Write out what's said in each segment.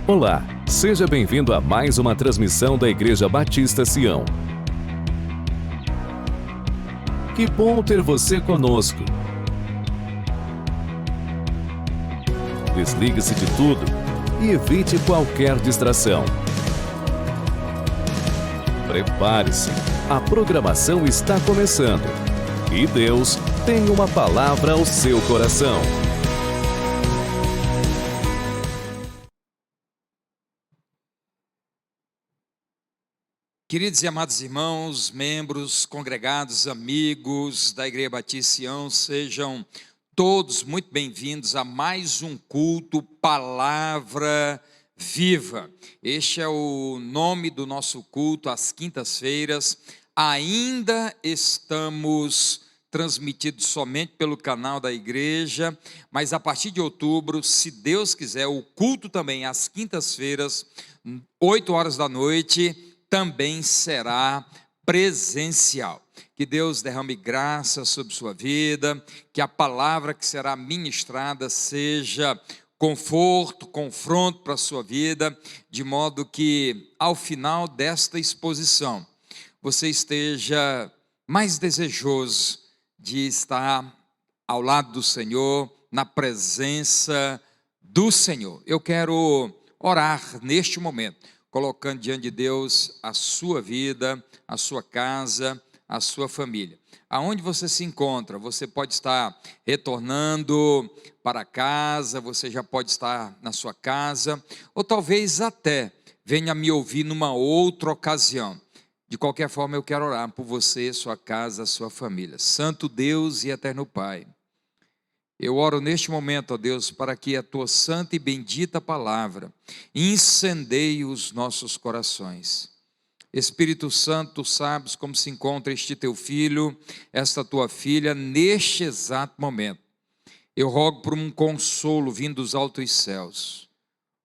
Olá, seja bem-vindo a mais uma transmissão da Igreja Batista Sião. Que bom ter você conosco. Desligue-se de tudo e evite qualquer distração. Prepare-se, a programação está começando e Deus tem uma palavra ao seu coração. Queridos e amados irmãos, membros, congregados, amigos da Igreja Batista Sião, sejam todos muito bem-vindos a mais um culto Palavra Viva. Este é o nome do nosso culto às quintas-feiras. Ainda estamos transmitidos somente pelo canal da igreja, mas a partir de outubro, se Deus quiser, o culto também às quintas-feiras, 8 horas da noite, também será presencial. Que Deus derrame graça sobre sua vida, que a palavra que será ministrada seja conforto, confronto para a sua vida, de modo que ao final desta exposição, você esteja mais desejoso de estar ao lado do Senhor, na presença do Senhor. Eu quero orar neste momento, colocando diante de Deus a sua vida, a sua casa, a sua família. Aonde você se encontra, você pode estar retornando para casa, você já pode estar na sua casa, ou talvez até venha me ouvir numa outra ocasião. De qualquer forma, eu quero orar por você, sua casa, sua família. Santo Deus e eterno Pai, eu oro neste momento, ó Deus, para que a Tua santa e bendita palavra incendeie os nossos corações. Espírito Santo, Tu sabes como se encontra este Teu filho, esta Tua filha, neste exato momento. Eu rogo por um consolo vindo dos altos céus.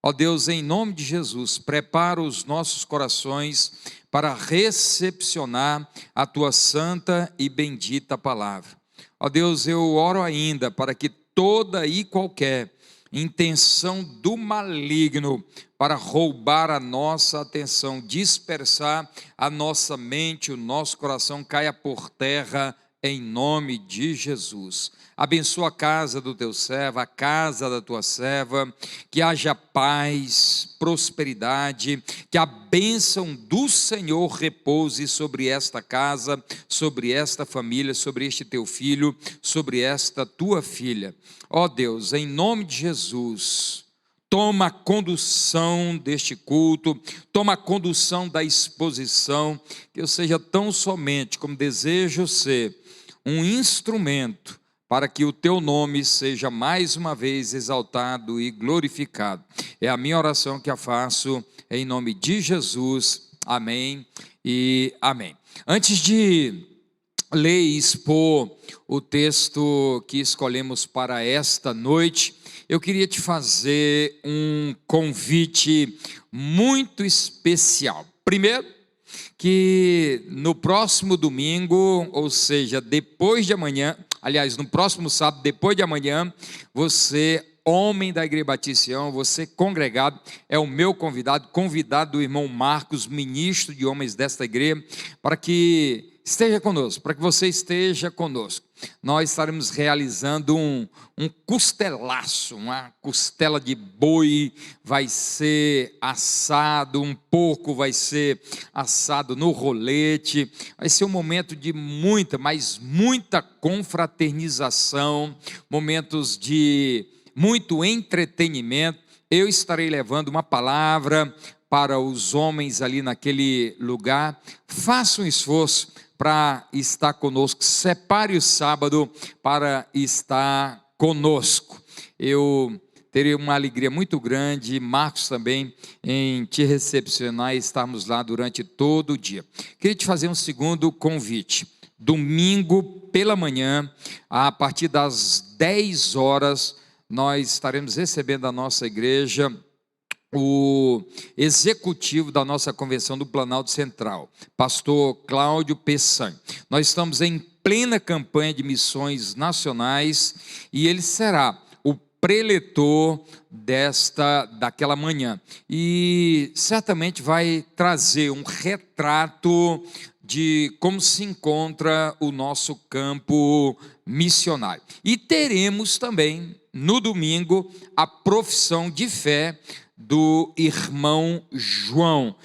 Ó Deus, em nome de Jesus, prepara os nossos corações para recepcionar a Tua santa e bendita palavra. Ó Deus, eu oro ainda para que toda e qualquer intenção do maligno para roubar a nossa atenção, dispersar a nossa mente, o nosso coração, caia por terra em nome de Jesus. Abençoa a casa do teu servo, a casa da tua serva, que haja paz, prosperidade, que a bênção do Senhor repouse sobre esta casa, sobre esta família, sobre este teu filho, sobre esta tua filha. Ó Deus, em nome de Jesus, toma a condução deste culto, toma a condução da exposição, que eu seja tão somente como desejo ser um instrumento para que o teu nome seja mais uma vez exaltado e glorificado. É a minha oração que eu faço em nome de Jesus. Amém e amém. Antes de ler e expor o texto que escolhemos para esta noite, eu queria te fazer um convite muito especial. Primeiro, que no próximo domingo, ou seja, depois de amanhã, aliás, no próximo sábado, depois de amanhã, você, homem da Igreja Batista Sião, você congregado, é o meu convidado do irmão Marcos, ministro de homens desta igreja, para que esteja conosco, para que você esteja conosco. Nós estaremos realizando um costelaço, uma costela de boi vai ser assado, um porco vai ser assado no rolete, vai ser um momento de muita, mas muita confraternização, momentos de muito entretenimento. Eu estarei levando uma palavra para os homens ali naquele lugar. Faça um esforço para estar conosco, separe o sábado para estar conosco. Eu terei uma alegria muito grande, Marcos também, em te recepcionar e estarmos lá durante todo o dia. Queria te fazer um segundo convite. Domingo pela manhã, a partir das 10 horas, nós estaremos recebendo a nossa igreja o executivo da nossa convenção do Planalto Central, pastor Cláudio Pessan. Nós estamos em plena campanha de missões nacionais e ele será o preletor daquela manhã, e certamente vai trazer um retrato de como se encontra o nosso campo missionário. E teremos também, no domingo, a profissão de fé do irmão João,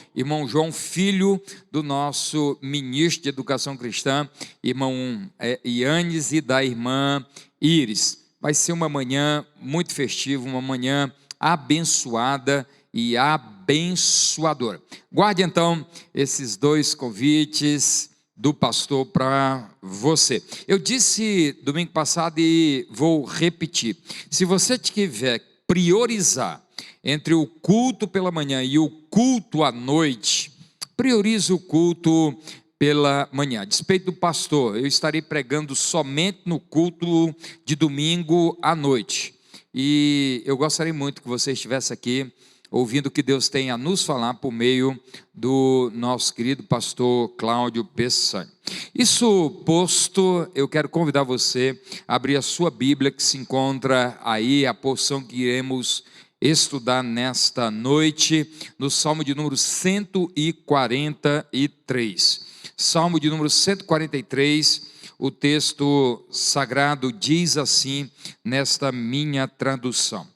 filho do nosso ministro de Educação Cristã, irmão Ianes, e da irmã Iris. Vai ser uma manhã muito festiva, uma manhã abençoada e abençoadora. Guarde então esses dois convites do pastor para você. Eu disse domingo passado e vou repetir: se você tiver que priorizar entre o culto pela manhã e o culto à noite, priorize o culto pela manhã. A despeito do pastor, eu estarei pregando somente no culto de domingo à noite. E eu gostaria muito que você estivesse aqui, ouvindo o que Deus tem a nos falar por meio do nosso querido pastor Cláudio Peçanha. Isso posto, eu quero convidar você a abrir a sua Bíblia, que se encontra aí, a porção que iremos estudar nesta noite, no Salmo de número 143. Salmo de número 143, o texto sagrado diz assim, nesta minha tradução: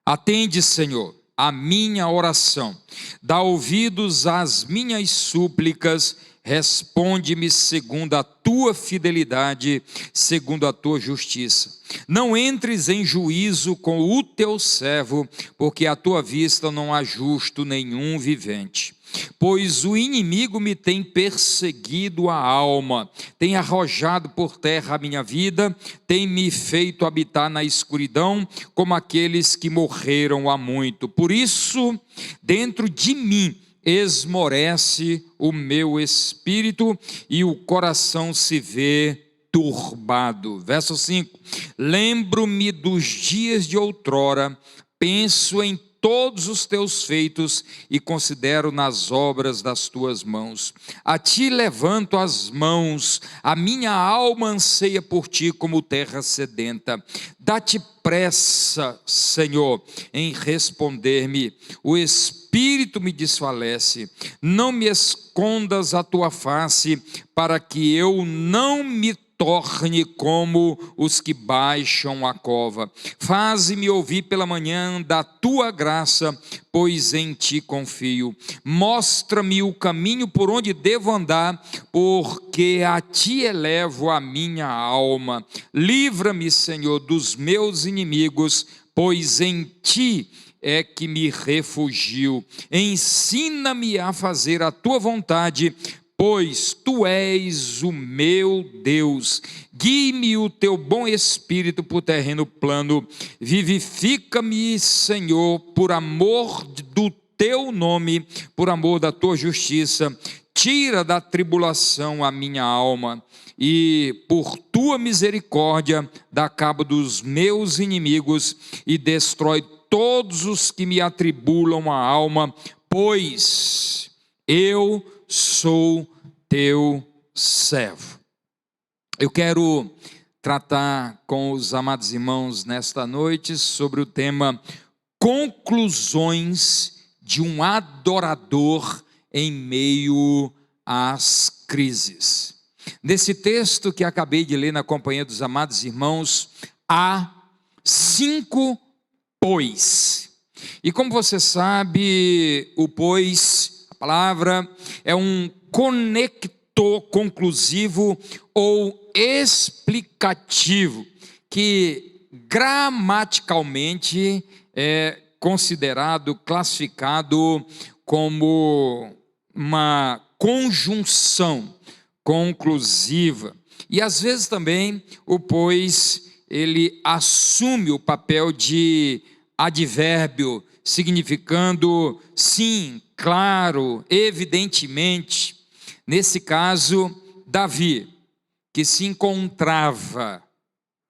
Atende, Senhor, a minha oração, dá ouvidos às minhas súplicas, responde-me segundo a tua fidelidade, segundo a tua justiça. Não entres em juízo com o teu servo, porque à tua vista não há justo nenhum vivente. Pois o inimigo me tem perseguido a alma, tem arrojado por terra a minha vida, tem me feito habitar na escuridão, como aqueles que morreram há muito. Por isso, dentro de mim, esmorece o meu espírito e o coração se vê turbado. Verso 5: Lembro-me dos dias de outrora, penso em todos os teus feitos e considero nas obras das tuas mãos. A ti levanto as mãos, a minha alma anseia por ti como terra sedenta. Dá-te pressa, Senhor, em responder-me. O espírito me desfalece. Não me escondas a tua face, para que eu não me torne como os que baixam a cova. Faze-me ouvir pela manhã da tua graça, pois em ti confio. Mostra-me o caminho por onde devo andar, porque a ti elevo a minha alma. Livra-me, Senhor, dos meus inimigos, pois em ti é que me refugio. Ensina-me a fazer a tua vontade, pois tu és o meu Deus. Guie-me o teu bom espírito por terreno plano. Vivifica-me, Senhor, por amor do teu nome, por amor da tua justiça. Tira da tribulação a minha alma, e por tua misericórdia dá cabo dos meus inimigos e destrói todos os que me atribulam a alma, pois eu sou teu servo. Eu quero tratar com os amados irmãos nesta noite sobre o tema conclusões de um adorador em meio às crises. Nesse texto que acabei de ler na companhia dos amados irmãos, há 5 pois. E como você sabe, o pois, a palavra, é um conector conclusivo ou explicativo, que gramaticalmente é considerado, classificado como uma conjunção conclusiva. E às vezes também o pois, ele assume o papel de advérbio, significando sim, claro, evidentemente. Nesse caso, Davi, que se encontrava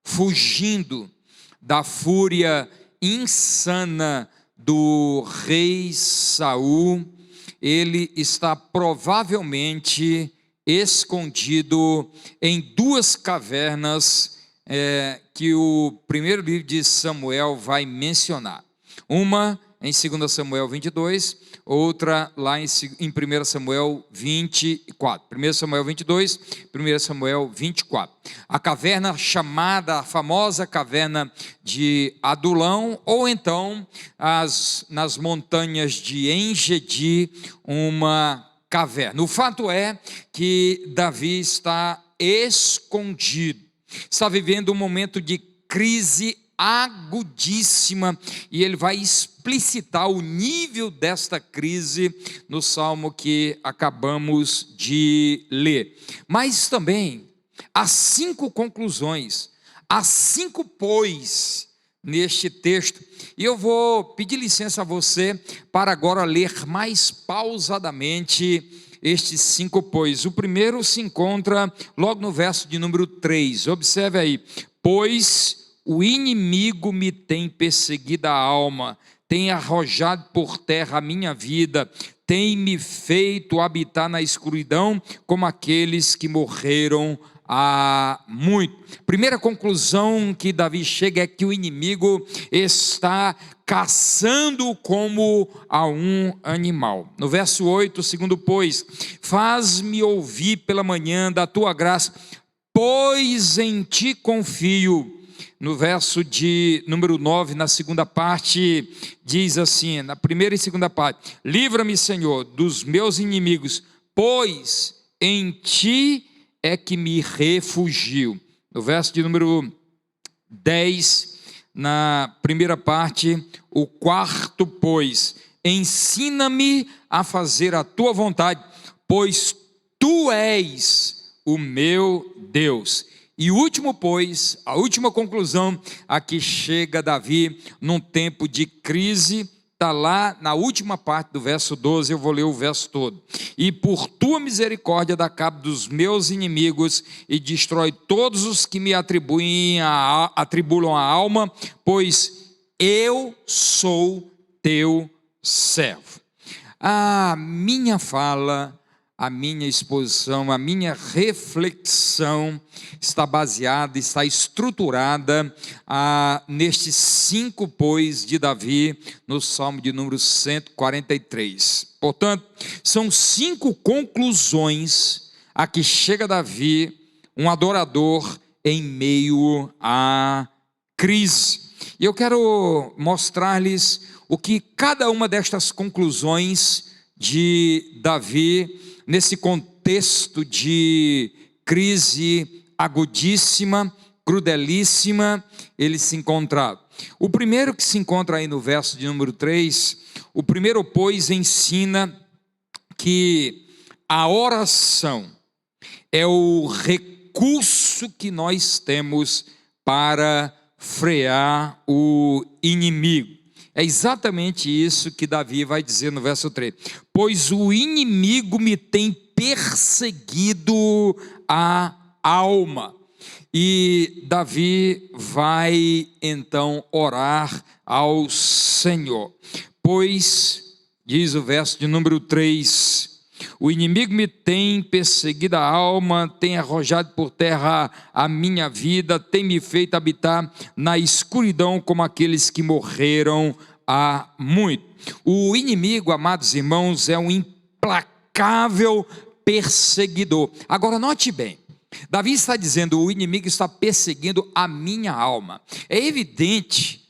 fugindo da fúria insana do rei Saul, ele está provavelmente escondido em 2 cavernas que o primeiro livro de Samuel vai mencionar. Uma em 2 Samuel 22, outra lá em 1 Samuel 24. 1 Samuel 22, 1 Samuel 24. A caverna chamada, a famosa caverna de Adulão, ou então nas montanhas de En-Gedi, uma caverna. O fato é que Davi está escondido, está vivendo um momento de crise agudíssima, e ele vai explicitar o nível desta crise no salmo que acabamos de ler. Mas também há 5 conclusões, há 5 pois neste texto, e eu vou pedir licença a você para agora ler mais pausadamente estes 5 pois. O primeiro se encontra logo no verso de número 3, observe aí: pois o inimigo me tem perseguido a alma, tem arrojado por terra a minha vida, tem me feito habitar na escuridão como aqueles que morreram há muito. Primeira conclusão que Davi chega é que o inimigo está caçando como a um animal. No verso 8, segundo pois, faz-me ouvir pela manhã da tua graça, pois em ti confio. No verso de número 9, na segunda parte, diz assim, na primeira e segunda parte: livra-me, Senhor, dos meus inimigos, pois em ti é que me refugio. No verso de número 10, na primeira parte, o quarto pois: ensina-me a fazer a tua vontade, pois tu és o meu Deus. E o último pois, a última conclusão a que chega Davi num tempo de crise, está lá na última parte do verso 12, eu vou ler o verso todo. E por tua misericórdia dá cabo dos meus inimigos e destrói todos os que me atribulam a alma, pois eu sou teu servo. A minha fala, a minha exposição, a minha reflexão está baseada, está estruturada nestes 5 pois de Davi, no Salmo de número 143. Portanto, são 5 conclusões a que chega Davi, um adorador em meio à crise. E eu quero mostrar-lhes o que cada uma destas conclusões de Davi, nesse contexto de crise agudíssima, crudelíssima, ele se encontrava. O primeiro que se encontra aí no verso de número 3, o primeiro pois ensina que a oração é o recurso que nós temos para frear o inimigo. É exatamente isso que Davi vai dizer no verso 3. Pois o inimigo me tem perseguido a alma. E Davi vai então orar ao Senhor. Pois, diz o verso de número 3, o inimigo me tem perseguido a alma, tem arrojado por terra a minha vida, tem me feito habitar na escuridão como aqueles que morreram há muito. O inimigo, amados irmãos, é um implacável perseguidor. Agora note bem, Davi está dizendo: o inimigo está perseguindo a minha alma. É evidente,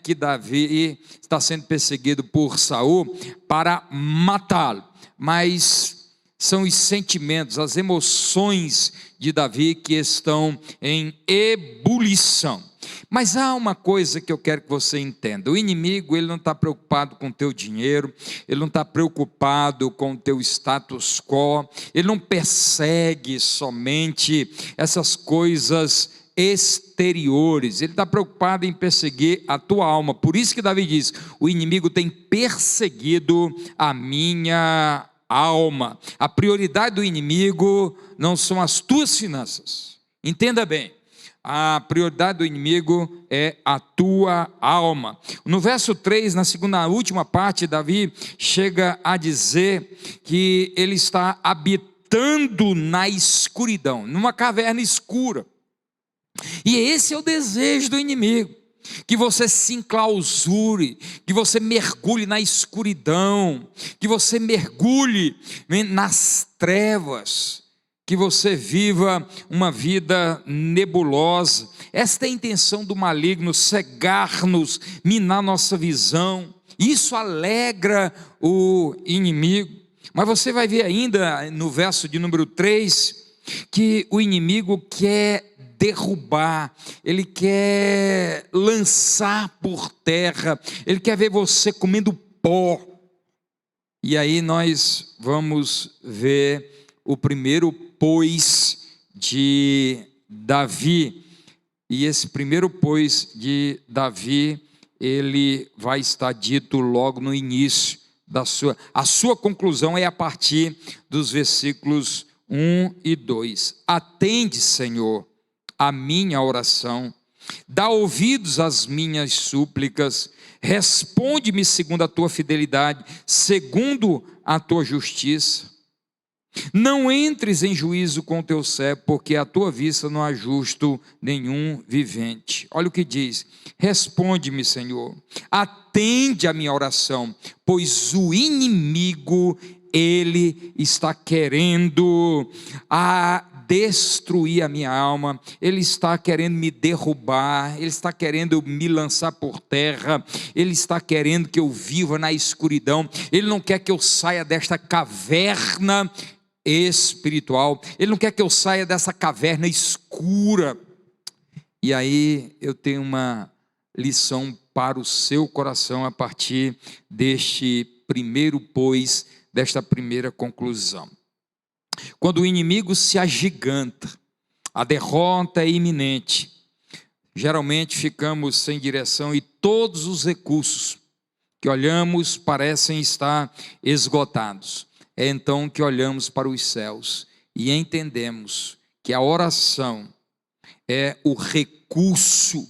que Davi está sendo perseguido por Saul para matá-lo, mas são os sentimentos, as emoções de Davi que estão em ebulição. Mas há uma coisa que eu quero que você entenda: o inimigo, ele não está preocupado com o teu dinheiro, ele não está preocupado com o teu status quo, ele não persegue somente essas coisas exteriores, ele está preocupado em perseguir a tua alma. Por isso que Davi diz: o inimigo tem perseguido a minha alma. A prioridade do inimigo não são as tuas finanças, entenda bem. A prioridade do inimigo é a tua alma. No verso 3, na última parte, Davi chega a dizer que ele está habitando na escuridão, numa caverna escura. E esse é o desejo do inimigo, que você se enclausure, que você mergulhe na escuridão, que você mergulhe nas trevas, que você viva uma vida nebulosa. Esta é a intenção do maligno, cegar-nos, minar nossa visão. Isso alegra o inimigo. Mas você vai ver ainda no verso de número 3, que o inimigo quer derrubar, ele quer lançar por terra, ele quer ver você comendo pó. E aí nós vamos ver o primeiro pois de Davi. E esse primeiro pois de Davi, ele vai estar dito logo no início a sua conclusão é a partir dos versículos 1 e 2. Atende, Senhor, a minha oração, dá ouvidos às minhas súplicas, responde-me segundo a tua fidelidade, segundo a tua justiça. Não entres em juízo com o teu servo, porque à tua vista não há justo nenhum vivente. Olha o que diz: responde-me, Senhor, atende a minha oração, pois o inimigo, ele está querendo destruir a minha alma, ele está querendo me derrubar, ele está querendo me lançar por terra, ele está querendo que eu viva na escuridão, ele não quer que eu saia desta caverna espiritual, ele não quer que eu saia dessa caverna escura. E aí eu tenho uma lição para o seu coração a partir deste primeiro pois, desta primeira conclusão. Quando o inimigo se agiganta, a derrota é iminente, geralmente ficamos sem direção e todos os recursos que olhamos parecem estar esgotados. É então que olhamos para os céus e entendemos que a oração é o recurso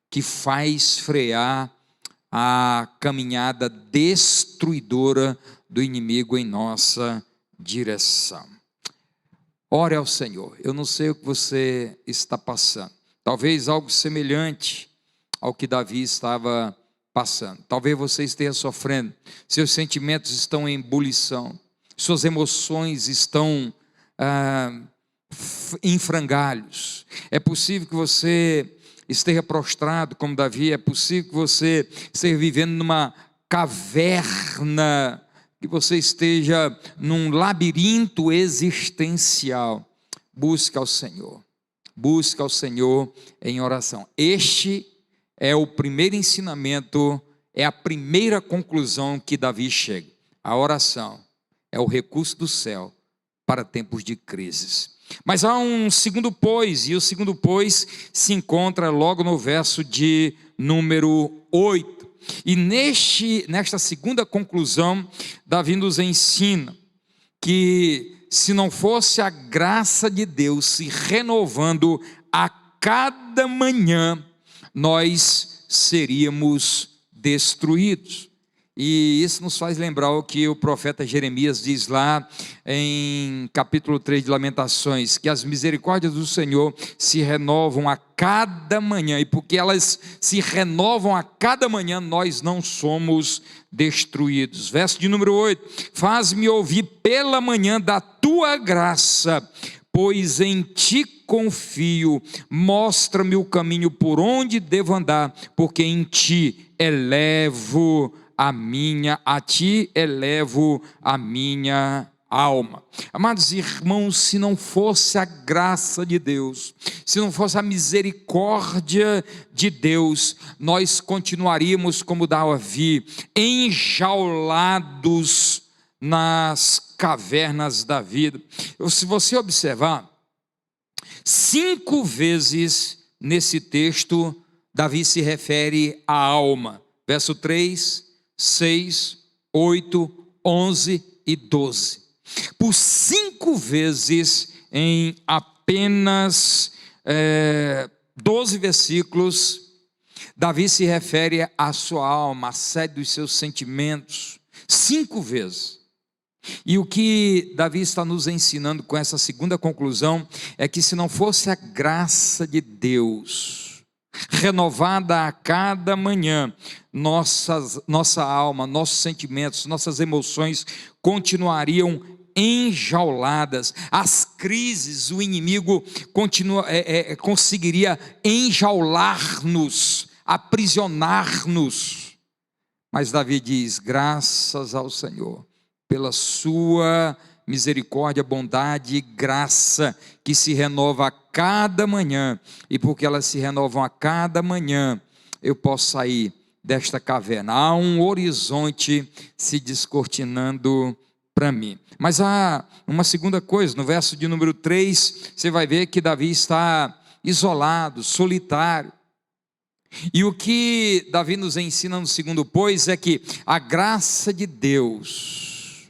que faz frear a caminhada destruidora do inimigo em nossa direção. Ore ao Senhor. Eu não sei o que você está passando, talvez algo semelhante ao que Davi estava passando. Talvez você esteja sofrendo, seus sentimentos estão em ebulição, suas emoções estão em frangalhos. É possível que você esteja prostrado como Davi, é possível que você esteja vivendo numa caverna, que você esteja num labirinto existencial. Busca ao Senhor em oração. Este é o primeiro ensinamento, é a primeira conclusão que Davi chega. A oração é o recurso do céu para tempos de crises. Mas há um segundo pois, e o segundo pois se encontra logo no verso de número 8. E nesta segunda conclusão, Davi nos ensina que se não fosse a graça de Deus se renovando a cada manhã, nós seríamos destruídos. E isso nos faz lembrar o que o profeta Jeremias diz lá em capítulo 3 de Lamentações, que as misericórdias do Senhor se renovam a cada manhã, e porque elas se renovam a cada manhã, nós não somos destruídos. Verso de número 8: faz-me ouvir pela manhã da tua graça, pois em ti confio, mostra-me o caminho por onde devo andar, porque em ti elevo a ti elevo a minha alma. Amados irmãos, se não fosse a graça de Deus, se não fosse a misericórdia de Deus, nós continuaríamos como Davi, enjaulados nas cavernas da vida. Se você observar, 5 vezes nesse texto, Davi se refere à alma. Verso 3, 6, 8, 11 e 12. Por 5 vezes em apenas 12 versículos, Davi se refere à sua alma, à sede dos seus sentimentos. 5 vezes. E o que Davi está nos ensinando com essa segunda conclusão é que se não fosse a graça de Deus, renovada a cada manhã, nossa alma, nossos sentimentos, nossas emoções continuariam enjauladas. As crises, o inimigo conseguiria enjaular-nos, aprisionar-nos. Mas Davi diz: graças ao Senhor, pela sua misericórdia, bondade e graça, que se renova a cada manhã, e porque elas se renovam a cada manhã, eu posso sair desta caverna. Há um horizonte se descortinando para mim. Mas há uma segunda coisa, no verso de número 3, você vai ver que Davi está isolado, solitário. E o que Davi nos ensina no segundo pois é que a graça de Deus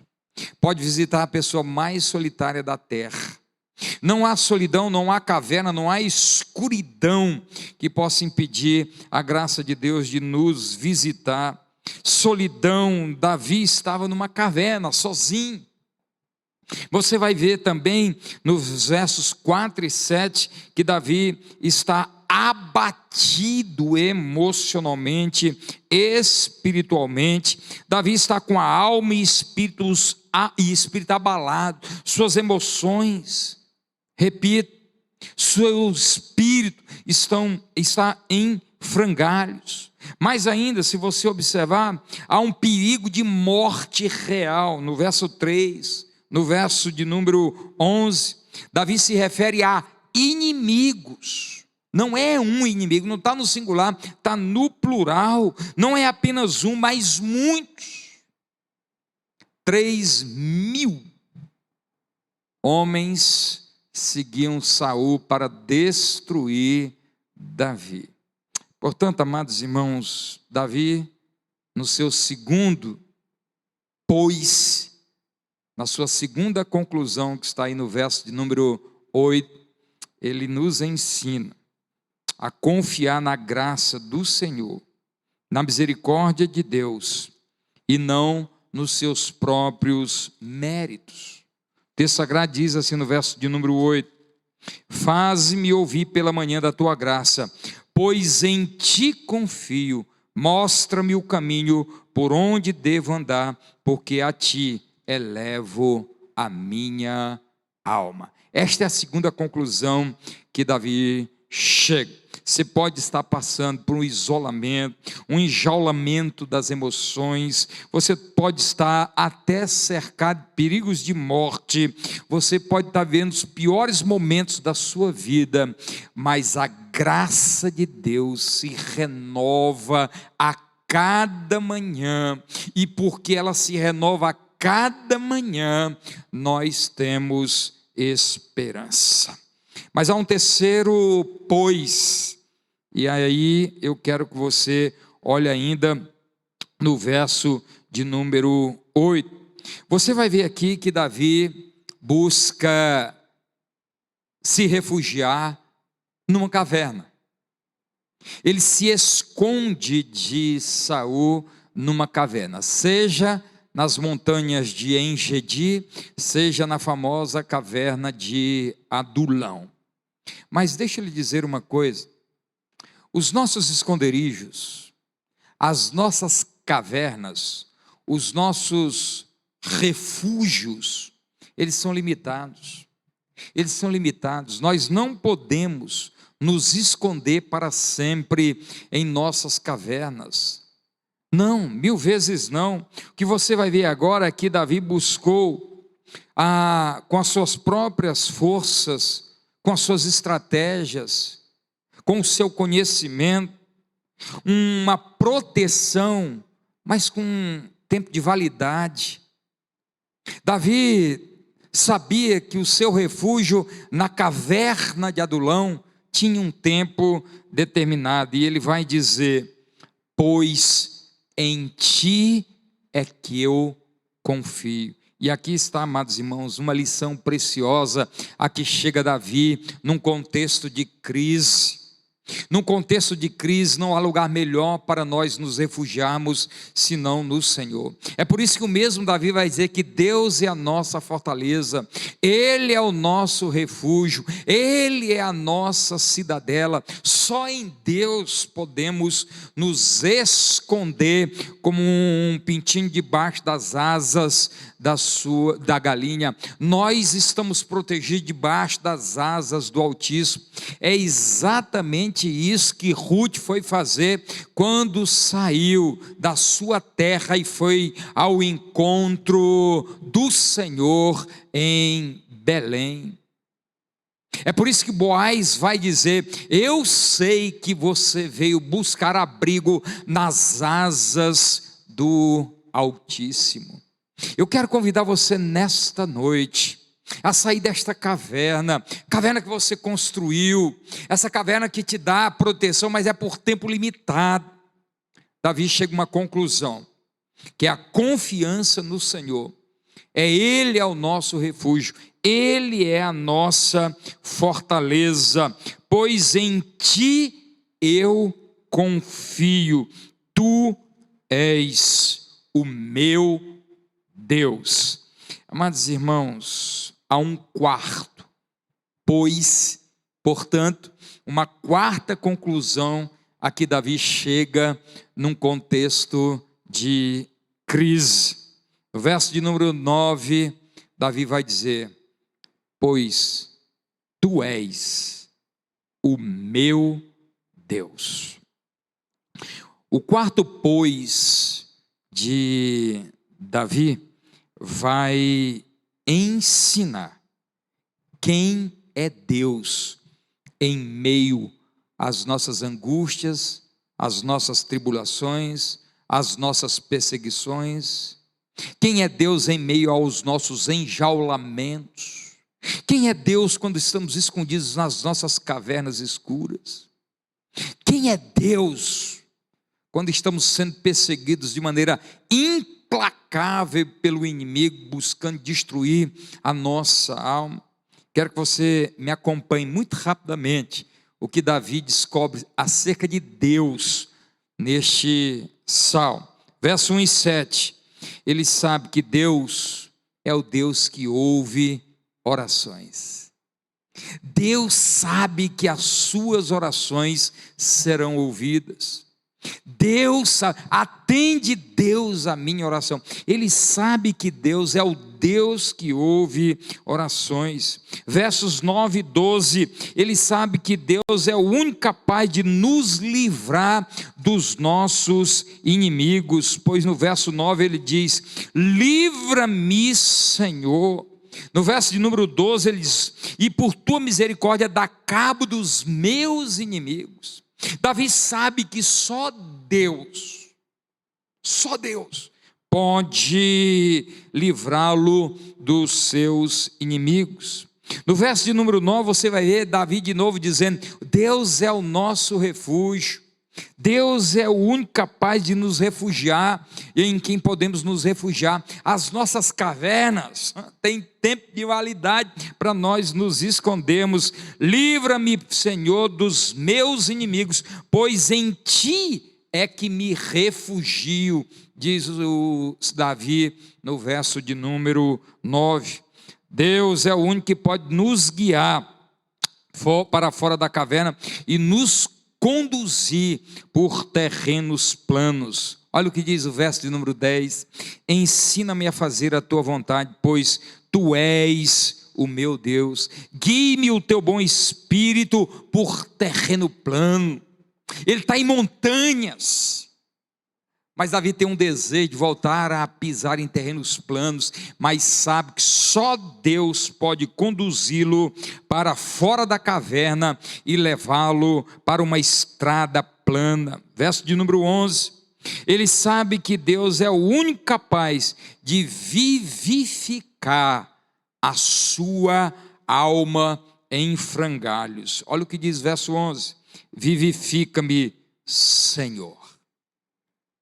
pode visitar a pessoa mais solitária da terra. Não há solidão, não há caverna, não há escuridão que possa impedir a graça de Deus de nos visitar. Solidão, Davi estava numa caverna, sozinho. Você vai ver também nos versos 4 e 7 que Davi está abatido emocionalmente, espiritualmente. Davi está com a alma e espírito abalado, suas emoções, repito, seu espírito está em frangalhos. Mais ainda, se você observar, há um perigo de morte real. No verso 3, no verso de número 11, Davi se refere a inimigos. Não é um inimigo, não está no singular, está no plural. Não é apenas um, mas muitos. 3.000 homens seguiam Saul para destruir Davi. Portanto, amados irmãos, Davi, no seu segundo pois, na sua segunda conclusão, que está aí no verso de número 8, ele nos ensina a confiar na graça do Senhor, na misericórdia de Deus, e não nos seus próprios méritos. O texto sagrado diz assim no verso de número 8: faze-me ouvir pela manhã da tua graça, pois em ti confio, mostra-me o caminho por onde devo andar, porque a ti elevo a minha alma. Esta é a segunda conclusão que Davi chega. Você pode estar passando por um isolamento, um enjaulamento das emoções, você pode estar até cercado de perigos de morte, você pode estar vendo os piores momentos da sua vida, mas a graça de Deus se renova a cada manhã, e porque ela se renova a cada manhã, nós temos esperança. Mas há um terceiro pois, e aí eu quero que você olhe ainda no verso de número 8. Você vai ver aqui que Davi busca se refugiar numa caverna. Ele se esconde de Saul numa caverna, seja nas montanhas de En-Gedi, seja na famosa caverna de Adulão. Mas deixa eu lhe dizer uma coisa: os nossos esconderijos, as nossas cavernas, os nossos refúgios, eles são limitados. Eles são limitados. Nós não podemos nos esconder para sempre em nossas cavernas. Não, 1000 vezes não. O que você vai ver agora é que Davi buscou, com as suas próprias forças, com as suas estratégias, com o seu conhecimento, uma proteção, mas com um tempo de validade. Davi sabia que o seu refúgio na caverna de Adulão tinha um tempo determinado, e ele vai dizer: pois em ti é que eu confio. E aqui está, amados irmãos, uma lição preciosa a que chega Davi num contexto de crise. Num contexto de crise, não há lugar melhor para nós nos refugiarmos, senão no Senhor. É por isso que o mesmo Davi vai dizer que Deus é a nossa fortaleza, Ele é o nosso refúgio, Ele é a nossa cidadela. Só em Deus podemos nos esconder como um pintinho debaixo das asas da galinha. Nós estamos protegidos debaixo das asas do Altíssimo. É exatamente isso que Ruth foi fazer quando saiu da sua terra e foi ao encontro do Senhor em Belém. É por isso que Boaz vai dizer: eu sei que você veio buscar abrigo nas asas do Altíssimo. Eu quero convidar você nesta noite a sair desta caverna que você construiu, essa caverna que te dá proteção, mas é por tempo limitado. Davi chega a uma conclusão, que é a confiança no Senhor. Ele é o nosso refúgio, Ele é a nossa fortaleza, pois em Ti eu confio, Tu és o meu Deus. Amados irmãos, há um quarto, portanto, uma quarta conclusão a que Davi chega num contexto de crise. No verso de número 9, Davi vai dizer: pois tu és o meu Deus. O quarto pois de Davi vai ensinar quem é Deus em meio às nossas angústias, às nossas tribulações, às nossas perseguições. Quem é Deus em meio aos nossos enjaulamentos? Quem é Deus quando estamos escondidos nas nossas cavernas escuras? Quem é Deus quando estamos sendo perseguidos de maneira implacável pelo inimigo, buscando destruir a nossa alma? Quero que você me acompanhe muito rapidamente o que Davi descobre acerca de Deus neste salmo. Verso 1 e 7, ele sabe que Deus é o Deus que ouve orações. Deus sabe que as suas orações serão ouvidas. Deus sabe, atende Deus a minha oração. Ele sabe que Deus é o Deus que ouve orações. Versos 9 e 12, ele sabe que Deus é o único capaz de nos livrar dos nossos inimigos, pois no verso 9 ele diz: livra-me, Senhor. No verso de número 12 ele diz: e por tua misericórdia dá cabo dos meus inimigos. Davi sabe que só Deus pode livrá-lo dos seus inimigos. No verso de número 9 você vai ver Davi de novo dizendo: Deus é o nosso refúgio, Deus é o único capaz de nos refugiar, e em quem podemos nos refugiar? As nossas cavernas têm tempo de validade para nós nos escondermos. Livra-me, Senhor, dos meus inimigos, pois em Ti é que me refugio, diz o Davi no verso de número 9. Deus é o único que pode nos guiar para fora da caverna e nos conduzir por terrenos planos. Olha o que diz o verso de número 10: ensina-me a fazer a tua vontade, pois tu és o meu Deus. Guie-me o teu bom espírito por terreno plano. Ele está em montanhas, mas Davi tem um desejo de voltar a pisar em terrenos planos, mas sabe que só Deus pode conduzi-lo para fora da caverna e levá-lo para uma estrada plana. Verso de número 11, ele sabe que Deus é o único capaz de vivificar a sua alma em frangalhos. Olha o que diz verso 11: vivifica-me, Senhor.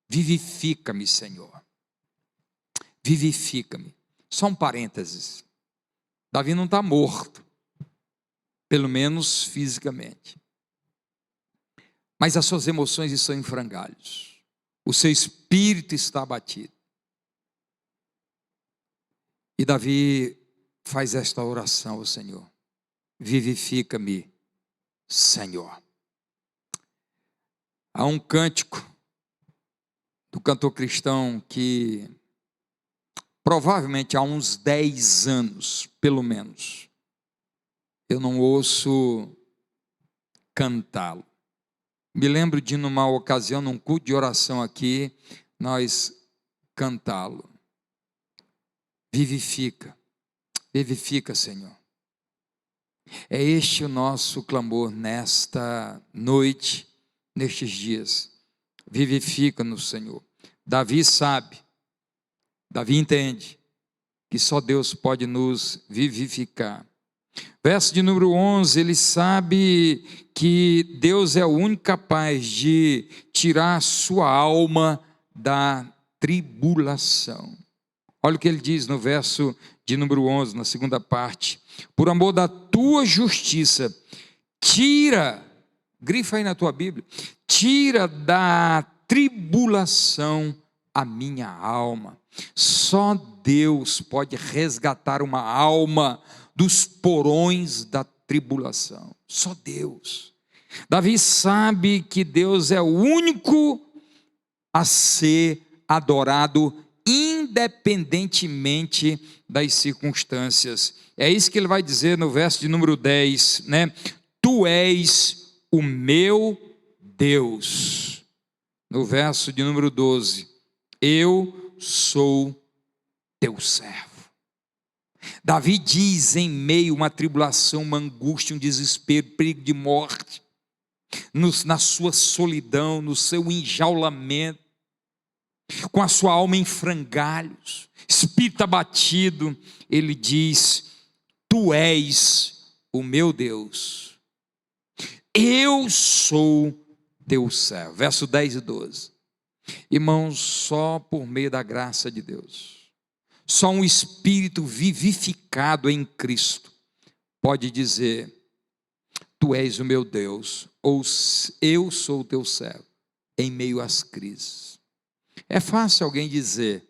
Vivifica-me, Senhor. Vivifica-me. Só um parênteses. Davi não está morto, pelo menos fisicamente. mas as suas emoções estão em frangalhos, o seu espírito está abatido. E Davi faz esta oração ao Senhor: vivifica-me, Senhor. Há um cântico do cantor cristão que provavelmente há uns 10 anos, pelo menos, eu não ouço cantá-lo. Me lembro de, numa ocasião, num culto de oração aqui, nós cantá-lo. Vivifica, vivifica, Senhor. É este o nosso clamor nesta noite, nestes dias. Vivifica-nos, Senhor. Davi sabe, Davi entende que só Deus pode nos vivificar. Verso de número 11, ele sabe que Deus é o único capaz de tirar a sua alma da tribulação. Olha o que ele diz no verso de número 11, na segunda parte: por amor da tua justiça, tira, grifa aí na tua Bíblia, tira da tribulação a minha alma. Só Deus pode resgatar uma alma dos porões da tribulação, só Deus. Davi sabe que Deus é o único a ser adorado, independentemente das circunstâncias. É isso que ele vai dizer no verso de número 10, né? Tu és o meu Deus. No verso de número 12, eu sou teu servo. Davi diz, em meio a uma tribulação, uma angústia, um desespero, perigo de morte, na sua solidão, no seu enjaulamento, com a sua alma em frangalhos, espírito abatido, ele diz: tu és o meu Deus, eu sou teu servo. Verso 10 e 12. Irmãos, só por meio da graça de Deus, só um espírito vivificado em Cristo pode dizer: tu és o meu Deus, ou eu sou o teu servo, em meio às crises. É fácil alguém dizer: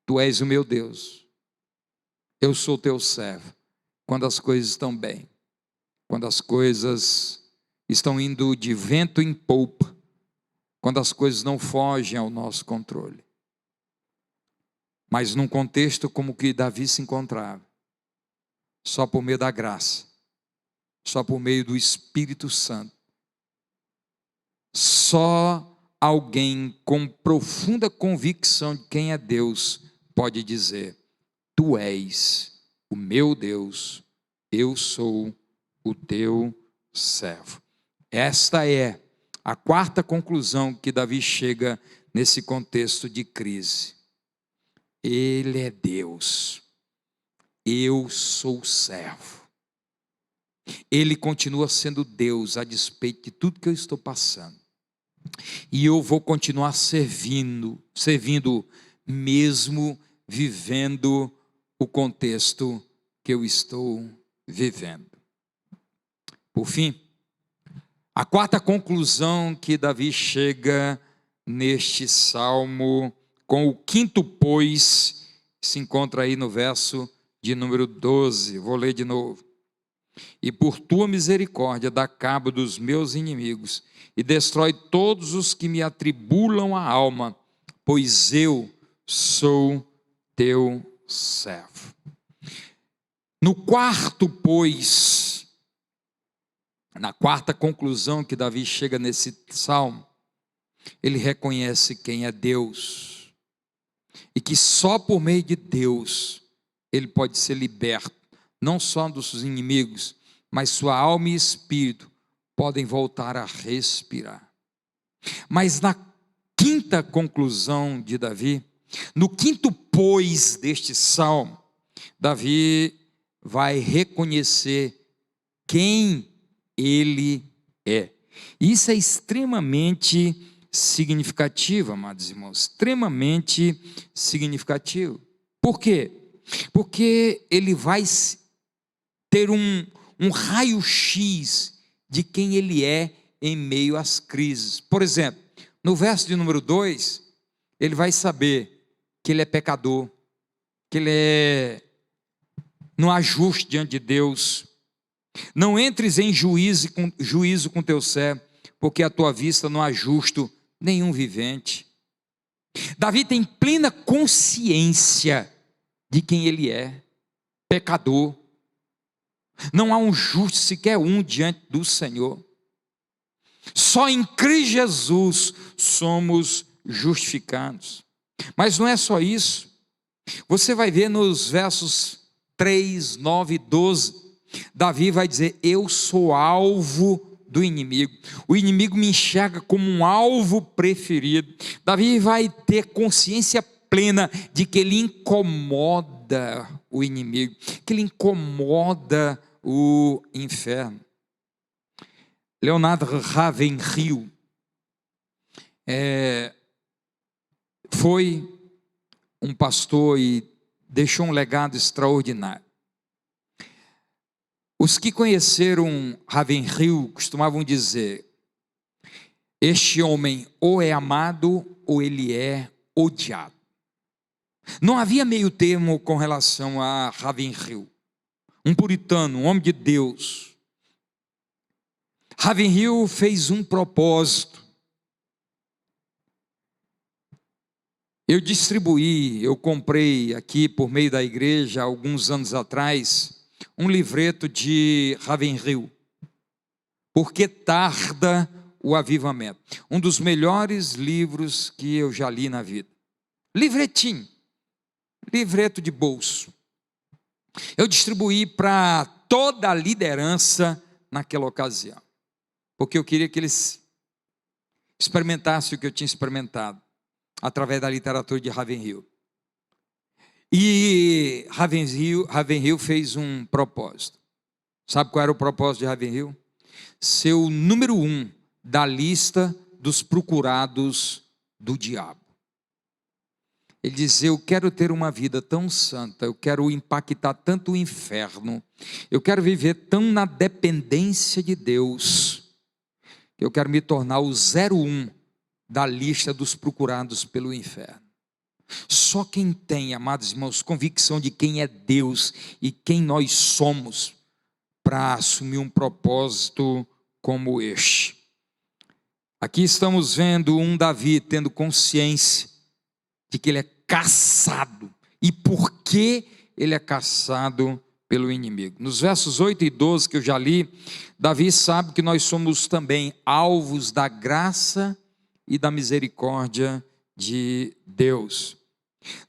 tu és o meu Deus, eu sou o teu servo, quando as coisas estão bem, quando as coisas estão indo de vento em polpa, quando as coisas não fogem ao nosso controle. Mas num contexto como que Davi se encontrava, só por meio da graça, só por meio do Espírito Santo, só alguém com profunda convicção de quem é Deus pode dizer: tu és o meu Deus, eu sou o teu servo. Esta é a quarta conclusão que Davi chega nesse contexto de crise. Ele é Deus, eu sou servo. Ele continua sendo Deus a despeito de tudo que eu estou passando. E eu vou continuar servindo mesmo vivendo o contexto que eu estou vivendo. Por fim, a quarta conclusão que Davi chega neste salmo, com o quinto pois, se encontra aí no verso de número 12, vou ler de novo. E por tua misericórdia dá cabo dos meus inimigos, e destrói todos os que me atribulam a alma, pois eu sou teu servo. No quarto pois, na quarta conclusão que Davi chega nesse salmo, ele reconhece quem é Deus, e que só por meio de Deus ele pode ser liberto, não só dos seus inimigos, mas sua alma e espírito podem voltar a respirar. Mas na quinta conclusão de Davi, no quinto pois deste salmo, Davi vai reconhecer quem ele é. Isso é extremamente significativo, amados irmãos, extremamente significativo. Por quê? Porque ele vai ter um raio-x de quem ele é em meio às crises. Por exemplo, no verso de número 2, ele vai saber que ele é pecador, que ele não há justo diante de Deus. Não entres em juízo com teu servo, porque à tua vista não há justo nenhum vivente. Davi tem plena consciência de quem ele é, pecador. Não há um justo, sequer um, diante do Senhor. Só em Cristo Jesus somos justificados. Mas não é só isso. Você vai ver nos versos 3, 9 e 12, Davi vai dizer: eu sou alvo do inimigo. O inimigo me enxerga como um alvo preferido. Davi vai ter consciência plena de que ele incomoda o inimigo, que ele incomoda o inferno. Leonardo Ravenhill foi um pastor e deixou um legado extraordinário. Os que conheceram Ravenhill costumavam dizer: este homem ou é amado ou ele é odiado. Não havia meio termo com relação a Ravenhill, um puritano, um homem de Deus. Ravenhill fez um propósito. Eu comprei aqui por meio da igreja, alguns anos atrás, um livreto de Ravenhill, Por que tarda o avivamento? Um dos melhores livros que eu já li na vida. Livretinho, livreto de bolso. Eu distribuí para toda a liderança naquela ocasião, porque eu queria que eles experimentassem o que eu tinha experimentado através da literatura de Ravenhill. E Ravenhill fez um propósito. Sabe qual era o propósito de Ravenhill? Ser o número 1 da lista dos procurados do diabo. Ele diz: eu quero ter uma vida tão santa, eu quero impactar tanto o inferno, eu quero viver tão na dependência de Deus, que eu quero me tornar o 01 da lista dos procurados pelo inferno. Só quem tem, amados irmãos, convicção de quem é Deus e quem nós somos, para assumir um propósito como este. Aqui estamos vendo um Davi tendo consciência de que ele é caçado. E por que ele é caçado pelo inimigo? Nos versos 8 e 12 que eu já li, Davi sabe que nós somos também alvos da graça e da misericórdia de Deus.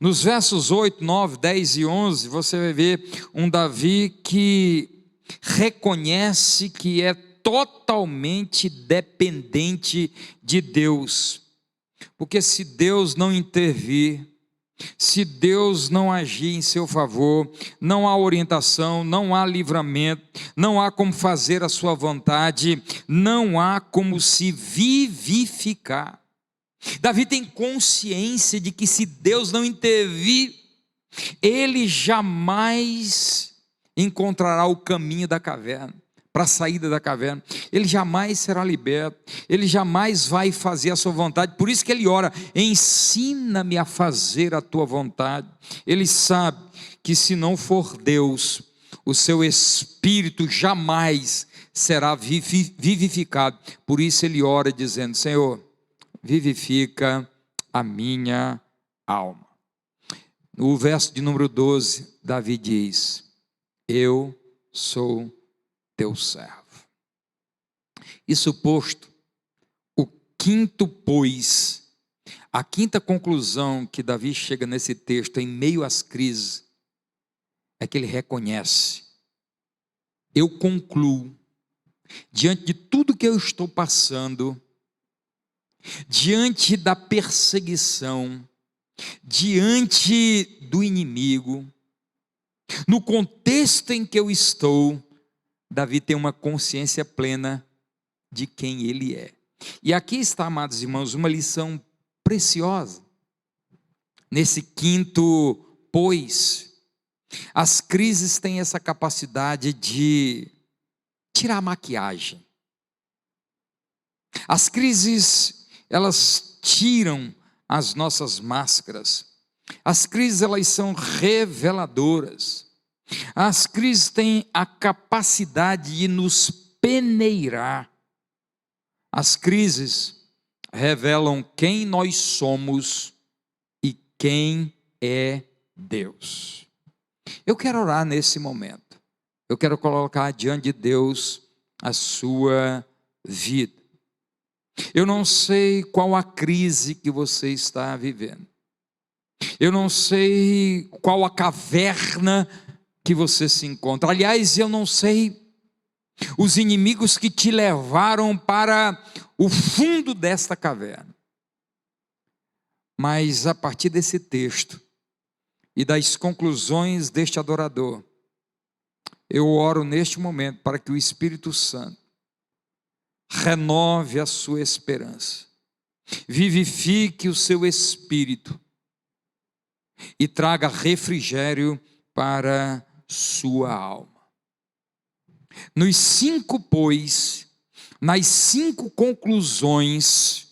Nos versos 8, 9, 10 e 11, você vai ver um Davi que reconhece que é totalmente dependente de Deus. Porque se Deus não intervir, se Deus não agir em seu favor, não há orientação, não há livramento, não há como fazer a sua vontade, não há como se vivificar. Davi tem consciência de que se Deus não intervir, ele jamais encontrará o caminho da caverna, para a saída da caverna. Ele jamais será liberto, ele jamais vai fazer a sua vontade. Por isso que ele ora: ensina-me a fazer a tua vontade. Ele sabe que se não for Deus, o seu espírito jamais será vivificado. Por isso ele ora dizendo: Senhor, vivifica a minha alma. No verso de número 12, Davi diz: eu sou teu servo. Isso posto, o quinto pois, a quinta conclusão que Davi chega nesse texto, em meio às crises, é que ele reconhece: eu concluo, diante de tudo que eu estou passando, diante da perseguição, diante do inimigo, no contexto em que eu estou, Davi tem uma consciência plena de quem ele é. E aqui está, amados irmãos, uma lição preciosa. Nesse quinto pois, as crises têm essa capacidade de tirar a maquiagem. As crises, elas tiram as nossas máscaras. As crises, elas são reveladoras. As crises têm a capacidade de nos peneirar. As crises revelam quem nós somos e quem é Deus. Eu quero orar nesse momento. Eu quero colocar diante de Deus a sua vida. Eu não sei qual a crise que você está vivendo. Eu não sei qual a caverna que você se encontra. Aliás, eu não sei os inimigos que te levaram para o fundo desta caverna. Mas a partir desse texto e das conclusões deste adorador, eu oro neste momento para que o Espírito Santo renove a sua esperança, vivifique o seu espírito e traga refrigério para sua alma. Nos 5, pois, nas 5 conclusões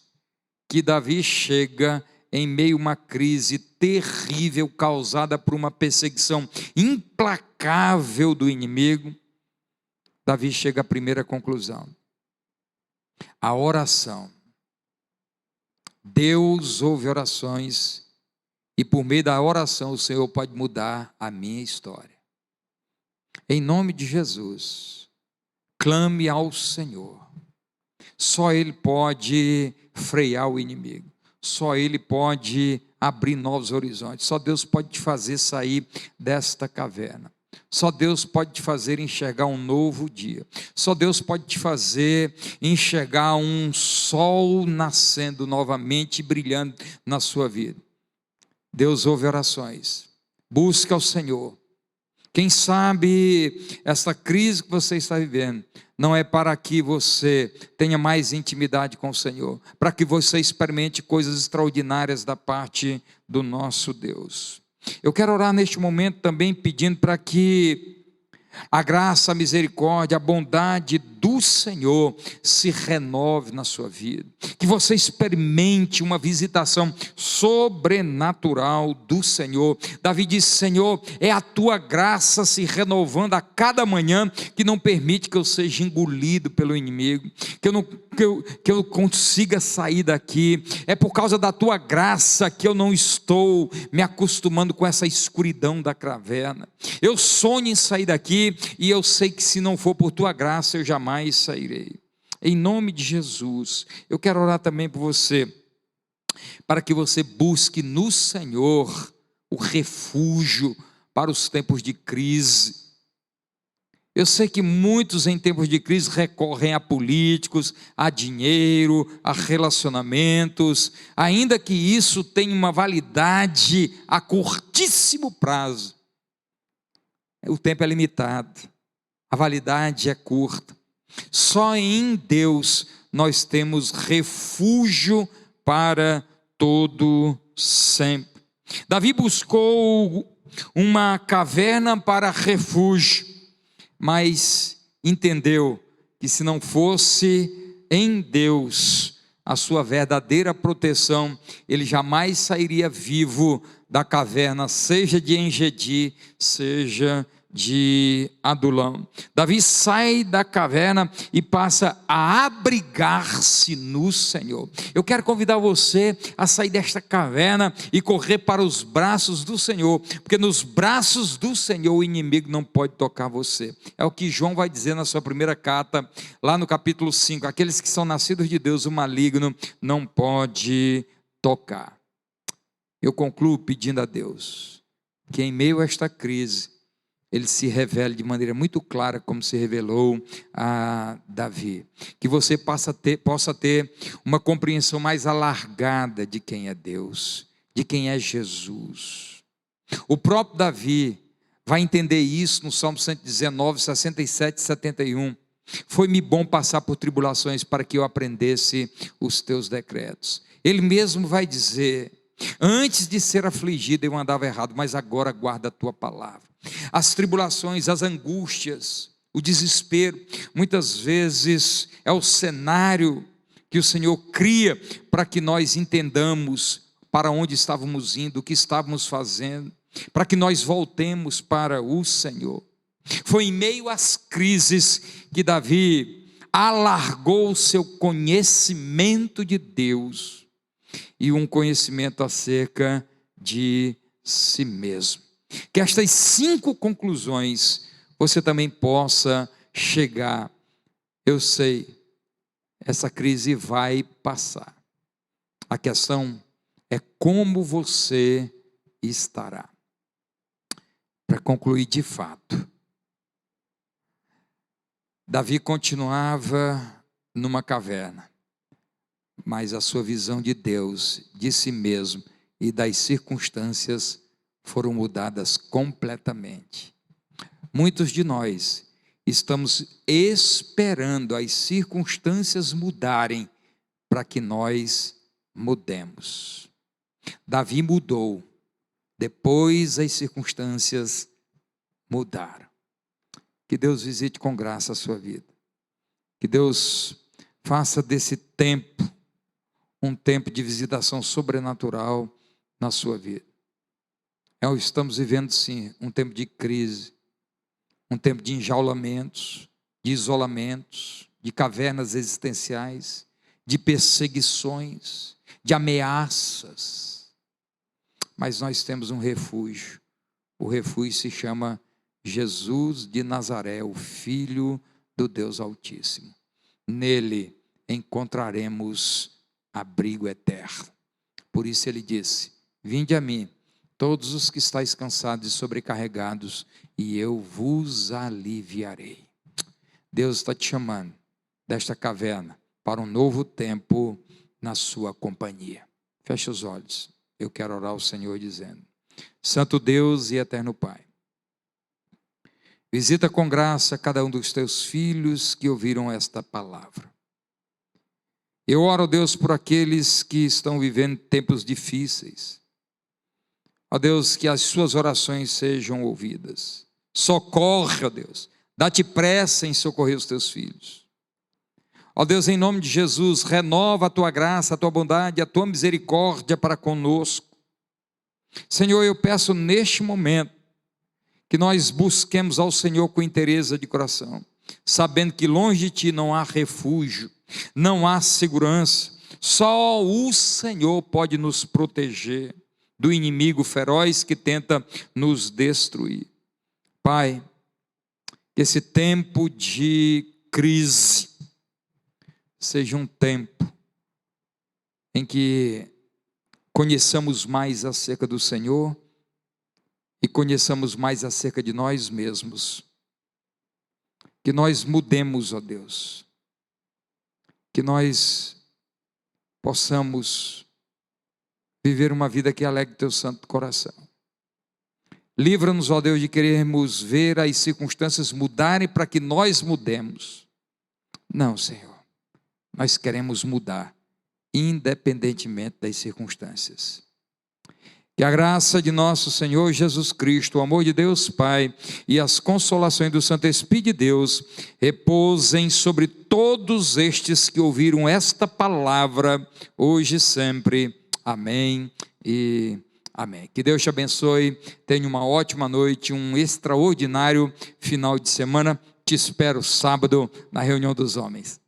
que Davi chega em meio a uma crise terrível causada por uma perseguição implacável do inimigo, Davi chega à primeira conclusão: a oração. Deus ouve orações e por meio da oração o Senhor pode mudar a minha história. Em nome de Jesus, clame ao Senhor. Só Ele pode frear o inimigo. Só Ele pode abrir novos horizontes. Só Deus pode te fazer sair desta caverna. Só Deus pode te fazer enxergar um novo dia. Só Deus pode te fazer enxergar um sol nascendo novamente e brilhando na sua vida. Deus ouve orações. Busca ao Senhor. Quem sabe essa crise que você está vivendo não é para que você tenha mais intimidade com o Senhor, para que você experimente coisas extraordinárias da parte do nosso Deus. Eu quero orar neste momento também pedindo para que a graça, a misericórdia, a bondade do Senhor se renove na sua vida, que você experimente uma visitação sobrenatural do Senhor. Davi disse: Senhor, é a tua graça se renovando a cada manhã que não permite que eu seja engolido pelo inimigo, que eu consiga sair daqui. É por causa da tua graça que eu não estou me acostumando com essa escuridão da caverna. Eu sonho em sair daqui e eu sei que se não for por tua graça eu jamais sairei. Em nome de Jesus, eu quero orar também por você, para que você busque no Senhor o refúgio para os tempos de crise. Eu sei que muitos em tempos de crise recorrem a políticos, a dinheiro, a relacionamentos, ainda que isso tenha uma validade a curtíssimo prazo. O tempo é limitado, a validade é curta. Só em Deus nós temos refúgio para todo sempre. Davi buscou uma caverna para refúgio, mas entendeu que se não fosse em Deus a sua verdadeira proteção, ele jamais sairia vivo da caverna, seja de Engedi, seja de Adulão. Davi sai da caverna e passa a abrigar-se no Senhor. Eu quero convidar você a sair desta caverna e correr para os braços do Senhor, porque nos braços do Senhor o inimigo não pode tocar você. É o que João vai dizer na sua primeira carta, lá no capítulo 5, aqueles que são nascidos de Deus, o maligno não pode tocar. Eu concluo pedindo a Deus que em meio a esta crise ele se revele de maneira muito clara, como se revelou a Davi. Que você possa ter uma compreensão mais alargada de quem é Deus, de quem é Jesus. O próprio Davi vai entender isso no Salmo 119, 67 e 71. Foi-me bom passar por tribulações para que eu aprendesse os teus decretos. Ele mesmo vai dizer: antes de ser afligido eu andava errado, mas agora guarda a tua palavra. As tribulações, as angústias, o desespero, muitas vezes é o cenário que o Senhor cria para que nós entendamos para onde estávamos indo, o que estávamos fazendo, para que nós voltemos para o Senhor. Foi em meio às crises que Davi alargou o seu conhecimento de Deus e um conhecimento acerca de si mesmo. Que estas 5 conclusões você também possa chegar. Eu sei, essa crise vai passar. A questão é como você estará. Para concluir de fato, Davi continuava numa caverna, mas a sua visão de Deus, de si mesmo e das circunstâncias foram mudadas completamente. Muitos de nós estamos esperando as circunstâncias mudarem para que nós mudemos. Davi mudou, depois as circunstâncias mudaram. Que Deus visite com graça a sua vida. Que Deus faça desse tempo um tempo de visitação sobrenatural na sua vida. Estamos vivendo sim um tempo de crise, um tempo de enjaulamentos, de isolamentos, de cavernas existenciais, de perseguições, de ameaças. Mas nós temos um refúgio. O refúgio se chama Jesus de Nazaré, o Filho do Deus Altíssimo. Nele encontraremos abrigo eterno. Por isso ele disse: vinde a mim, todos os que estáis cansados e sobrecarregados, e eu vos aliviarei. Deus está te chamando desta caverna para um novo tempo na sua companhia. Feche os olhos. Eu quero orar ao Senhor dizendo: Santo Deus e eterno Pai, visita com graça cada um dos teus filhos que ouviram esta palavra. Eu oro, Deus, por aqueles que estão vivendo tempos difíceis. Ó Deus, que as suas orações sejam ouvidas. Socorre, ó Deus, dá-te pressa em socorrer os teus filhos. Ó Deus, em nome de Jesus, renova a tua graça, a tua bondade, a tua misericórdia para conosco. Senhor, eu peço neste momento que nós busquemos ao Senhor com interesse de coração, sabendo que longe de ti não há refúgio, não há segurança. Só o Senhor pode nos proteger do inimigo feroz que tenta nos destruir. Pai, que esse tempo de crise seja um tempo em que conheçamos mais acerca do Senhor e conheçamos mais acerca de nós mesmos. Que nós mudemos, ó Deus. Que nós possamos viver uma vida que alegre teu santo coração. Livra-nos, ó Deus, de querermos ver as circunstâncias mudarem para que nós mudemos. Não, Senhor. Nós queremos mudar, independentemente das circunstâncias. Que a graça de nosso Senhor Jesus Cristo, o amor de Deus Pai e as consolações do Santo Espírito de Deus repousem sobre todos estes que ouviram esta palavra, hoje e sempre. Amém e amém. Que Deus te abençoe, tenha uma ótima noite, um extraordinário final de semana. Te espero sábado na reunião dos homens.